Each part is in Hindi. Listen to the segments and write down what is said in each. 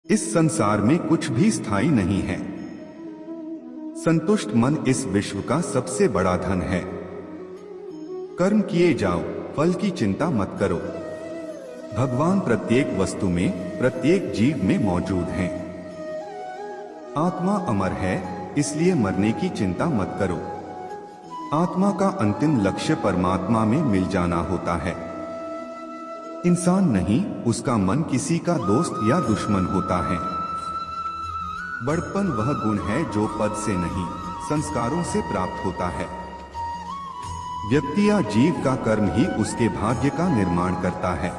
इस संसार में कुछ भी स्थायी नहीं है। संतुष्ट मन इस विश्व का सबसे बड़ा धन है। कर्म किए जाओ, फल की चिंता मत करो। भगवान प्रत्येक वस्तु में, प्रत्येक जीव में मौजूद हैं। आत्मा अमर है, इसलिए मरने की चिंता मत करो। आत्मा का अंतिम लक्ष्य परमात्मा में मिल जाना होता है। इंसान नहीं, उसका मन किसी का दोस्त या दुश्मन होता है। बड़प्पन वह गुण है जो पद से नहीं, संस्कारों से प्राप्त होता है। व्यक्ति या जीव का कर्म ही उसके भाग्य का निर्माण करता है।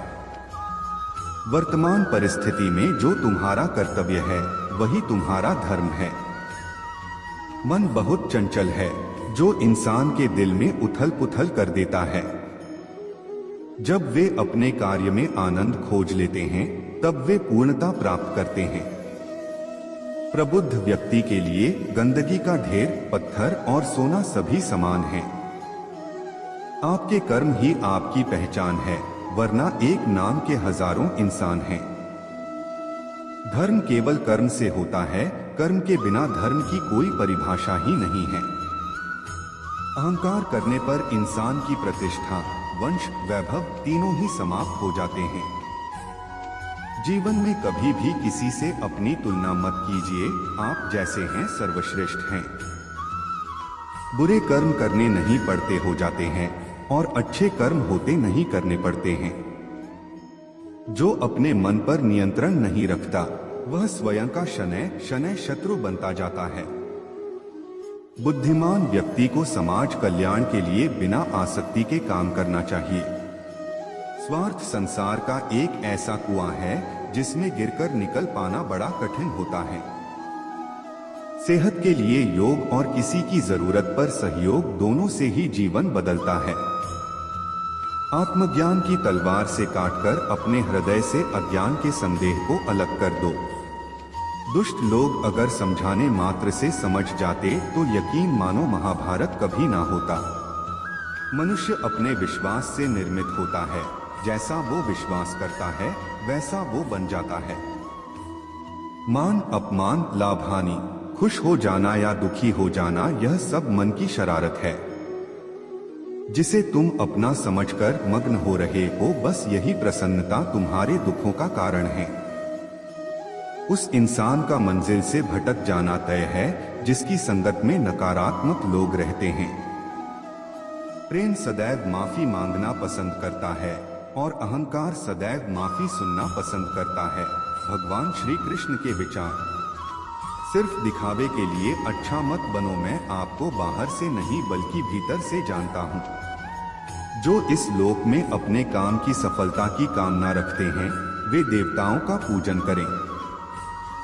वर्तमान परिस्थिति में जो तुम्हारा कर्तव्य है, वही तुम्हारा धर्म है। मन बहुत चंचल है, जो इंसान के दिल में उथल पुथल कर देता है। जब वे अपने कार्य में आनंद खोज लेते हैं, तब वे पूर्णता प्राप्त करते हैं। प्रबुद्ध व्यक्ति के लिए गंदगी का ढेर, पत्थर और सोना सभी समान हैं। आपके कर्म ही आपकी पहचान है, वरना एक नाम के हजारों इंसान हैं। धर्म केवल कर्म से होता है, कर्म के बिना धर्म की कोई परिभाषा ही नहीं है। अहंकार करने पर इंसान की प्रतिष्ठा, वंश, वैभव तीनों ही समाप्त हो जाते हैं। जीवन में कभी भी किसी से अपनी तुलना मत कीजिए, आप जैसे हैं सर्वश्रेष्ठ हैं। बुरे कर्म करने नहीं पड़ते हो जाते हैं, और अच्छे कर्म होते नहीं करने पड़ते हैं। जो अपने मन पर नियंत्रण नहीं रखता, वह स्वयं का शनैः शनैः शत्रु बनता जाता है। बुद्धिमान व्यक्ति को समाज कल्याण के लिए बिना आसक्ति के काम करना चाहिए। स्वार्थ संसार का एक ऐसा कुआं है जिसमें गिरकर निकल पाना बड़ा कठिन होता है। सेहत के लिए योग और किसी की जरूरत पर सहयोग, दोनों से ही जीवन बदलता है। आत्मज्ञान की तलवार से काटकर अपने हृदय से अज्ञान के संदेह को अलग कर दो। दुष्ट लोग अगर समझाने मात्र से समझ जाते तो यकीन मानो महाभारत कभी ना होता। मनुष्य अपने विश्वास से निर्मित होता है, जैसा वो विश्वास करता है वैसा वो बन जाता है। मान अपमान, लाभ हानि, खुश हो जाना या दुखी हो जाना, यह सब मन की शरारत है। जिसे तुम अपना समझकर मग्न हो रहे हो, बस यही प्रसन्नता तुम्हारे दुखों का कारण है। उस इंसान का मंजिल से भटक जाना तय है जिसकी संगत में नकारात्मक लोग रहते हैं। प्रेम सदैव माफी मांगना पसंद करता है और अहंकार सदैव माफी सुनना पसंद करता है। भगवान श्री कृष्ण के विचार। सिर्फ दिखावे के लिए अच्छा मत बनो, मैं आपको बाहर से नहीं बल्कि भीतर से जानता हूँ। जो इस लोक में अपने काम की सफलता की कामना रखते हैं, वे देवताओं का पूजन करें।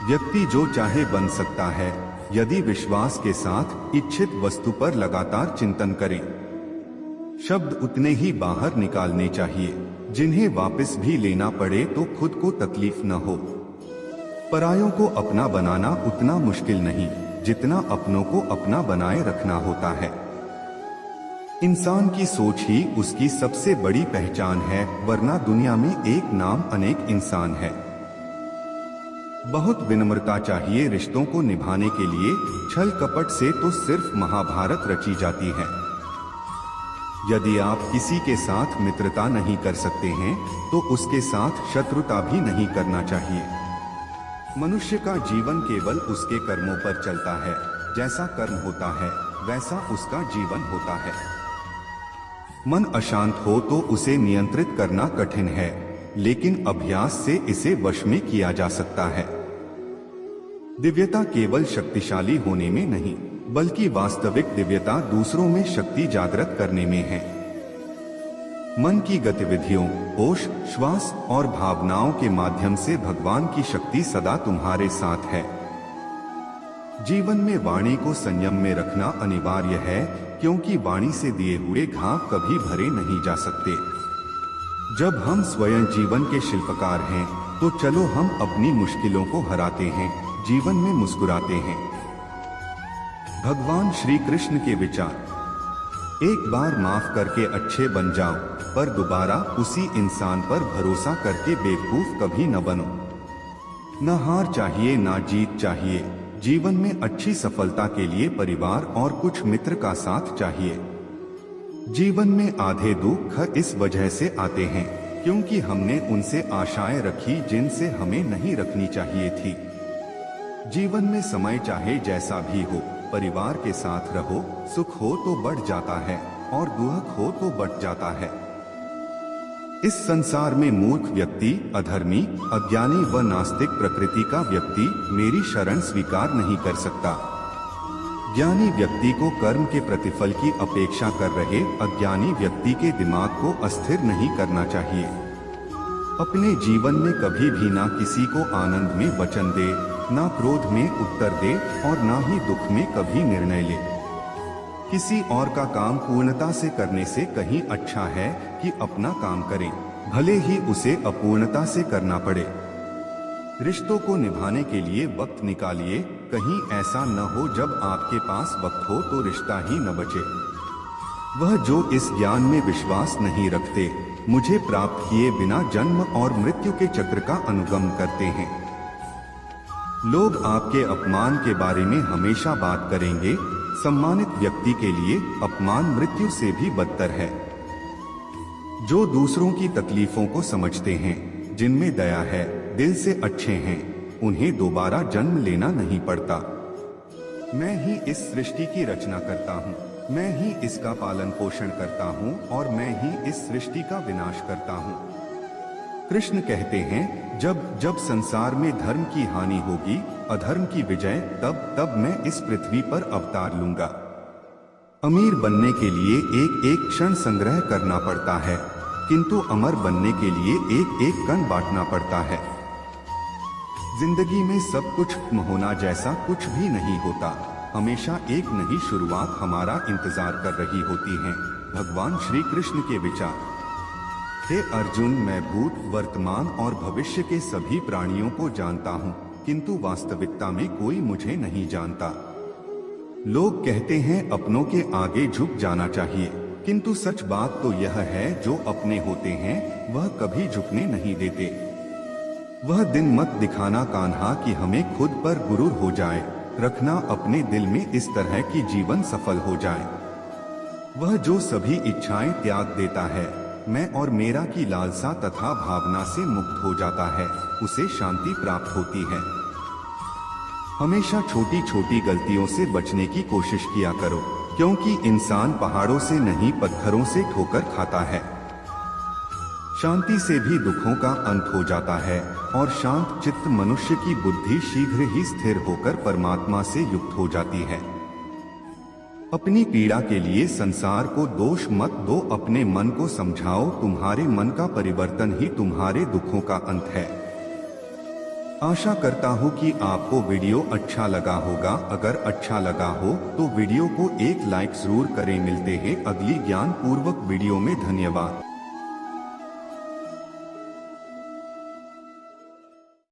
व्यक्ति जो चाहे बन सकता है, यदि विश्वास के साथ इच्छित वस्तु पर लगातार चिंतन करें। शब्द उतने ही बाहर निकालने चाहिए जिन्हें वापस भी लेना पड़े तो खुद को तकलीफ न हो। परायों को अपना बनाना उतना मुश्किल नहीं जितना अपनों को अपना बनाए रखना होता है। इंसान की सोच ही उसकी सबसे बड़ी पहचान है, वरना दुनिया में एक नाम अनेक इंसान है। बहुत विनम्रता चाहिए रिश्तों को निभाने के लिए, छल कपट से तो सिर्फ महाभारत रची जाती है। यदि आप किसी के साथ मित्रता नहीं कर सकते हैं, तो उसके साथ शत्रुता भी नहीं करना चाहिए। मनुष्य का जीवन केवल उसके कर्मों पर चलता है। जैसा कर्म होता है, वैसा उसका जीवन होता है। मन अशांत हो तो उसे नियंत्रित करना कठिन है, लेकिन अभ्यास से इसे वश में किया जा सकता है। दिव्यता केवल शक्तिशाली होने में नहीं, बल्कि वास्तविक दिव्यता दूसरों में शक्ति जागृत करने में है। मन की गतिविधियों, होश, श्वास और भावनाओं के माध्यम से भगवान की शक्ति सदा तुम्हारे साथ है। जीवन में वाणी को संयम में रखना अनिवार्य है, क्योंकि वाणी से दिए हुए घाव कभी भरे नहीं जा सकते। जब हम स्वयं जीवन के शिल्पकार हैं, तो चलो हम अपनी मुश्किलों को हराते हैं, जीवन में मुस्कुराते हैं। भगवान श्री कृष्ण के विचार। एक बार माफ करके अच्छे बन जाओ, पर दोबारा उसी इंसान पर भरोसा करके बेवकूफ कभी न बनो। न हार चाहिए ना जीत चाहिए। जीवन में अच्छी सफलता के लिए परिवार और कुछ मित्र का साथ चाहिए। जीवन में आधे दुख इस वजह से आते हैं क्योंकि हमने उनसे आशाएं रखी जिनसे हमें नहीं रखनी चाहिए थी। जीवन में समय चाहे जैसा भी हो, परिवार के साथ रहो, सुख हो तो बढ़ जाता है और दुख हो तो बढ़ जाता है। इस संसार में मूर्ख व्यक्ति, अधर्मी, अज्ञानी व नास्तिक प्रकृति का व्यक्ति मेरी शरण स्वीकार नहीं कर सकता। ज्ञानी व्यक्ति को कर्म के प्रतिफल की अपेक्षा कर रहे अज्ञानी व्यक्ति के दिमाग को अस्थिर नहीं करना चाहिए। अपने जीवन में कभी भी ना किसी को आनंद में वचन दे, ना क्रोध में उत्तर दे और ना ही दुख में कभी निर्णय ले। किसी और का काम पूर्णता से करने से कहीं अच्छा है कि अपना काम करें, भले ही उसे अपूर्णता से करना पड़े। रिश्तों को निभाने के लिए वक्त निकालिए, कहीं ऐसा न हो जब आपके पास वक्त हो तो रिश्ता ही न बचे। वह जो इस ज्ञान में विश्वास नहीं रखते, मुझे प्राप्त किए बिना जन्म और मृत्यु के चक्र का अनुगम करते हैं। लोग आपके अपमान के बारे में हमेशा बात करेंगे। सम्मानित व्यक्ति के लिए अपमान मृत्यु से भी बदतर है। जो दूसरों की तकलीफों को समझते हैं, जिनमें दया है, दिल से अच्छे हैं, उन्हें दोबारा जन्म लेना नहीं पड़ता। मैं ही इस सृष्टि की रचना करता हूँ, मैं ही इसका पालन पोषण करता हूँ और मैं ही इस सृष्टि का विनाश करता हूँ। कृष्ण कहते हैं, जब जब संसार में धर्म की हानि होगी, अधर्म की विजय, तब तब मैं इस पृथ्वी पर अवतार लूंगा। अमीर बनने के लिए एक एक क्षण संग्रह करना पड़ता है, किंतु अमर बनने के लिए एक एक कण बांटना पड़ता है। जिंदगी में सब कुछ होना जैसा कुछ भी नहीं होता। हमेशा एक नई शुरुआत हमारा इंतजार कर रही होती है। भगवान श्री कृष्ण के विचार। हे अर्जुन, मैं भूत, वर्तमान और भविष्य के सभी प्राणियों को जानता हूँ, किंतु वास्तविकता में कोई मुझे नहीं जानता। लोग कहते हैं अपनों के आगे झुक जाना चाहिए, किंतु सच बात तो यह है, जो अपने होते हैं वह कभी झुकने नहीं देते। वह दिन मत दिखाना कान्हा कि हमें खुद पर गुरूर हो जाए, रखना अपने दिल में इस तरह की जीवन सफल हो जाए। वह जो सभी इच्छाएं त्याग देता है, मैं और मेरा की लालसा तथा भावना से मुक्त हो जाता है, उसे शांति प्राप्त होती है। हमेशा छोटी छोटी गलतियों से बचने की कोशिश किया करो, क्योंकि इंसान पहाड़ों से नहीं पत्थरों से ठोकर खाता है। शांति से भी दुखों का अंत हो जाता है और शांत चित्त मनुष्य की बुद्धि शीघ्र ही स्थिर होकर परमात्मा से युक्त हो जाती है। अपनी पीड़ा के लिए संसार को दोष मत दो, अपने मन को समझाओ, तुम्हारे मन का परिवर्तन ही तुम्हारे दुखों का अंत है। आशा करता हूँ कि आपको वीडियो अच्छा लगा होगा। अगर अच्छा लगा हो तो वीडियो को एक लाइक जरूर करें। मिलते हैं अगली ज्ञान पूर्वक वीडियो में। धन्यवाद।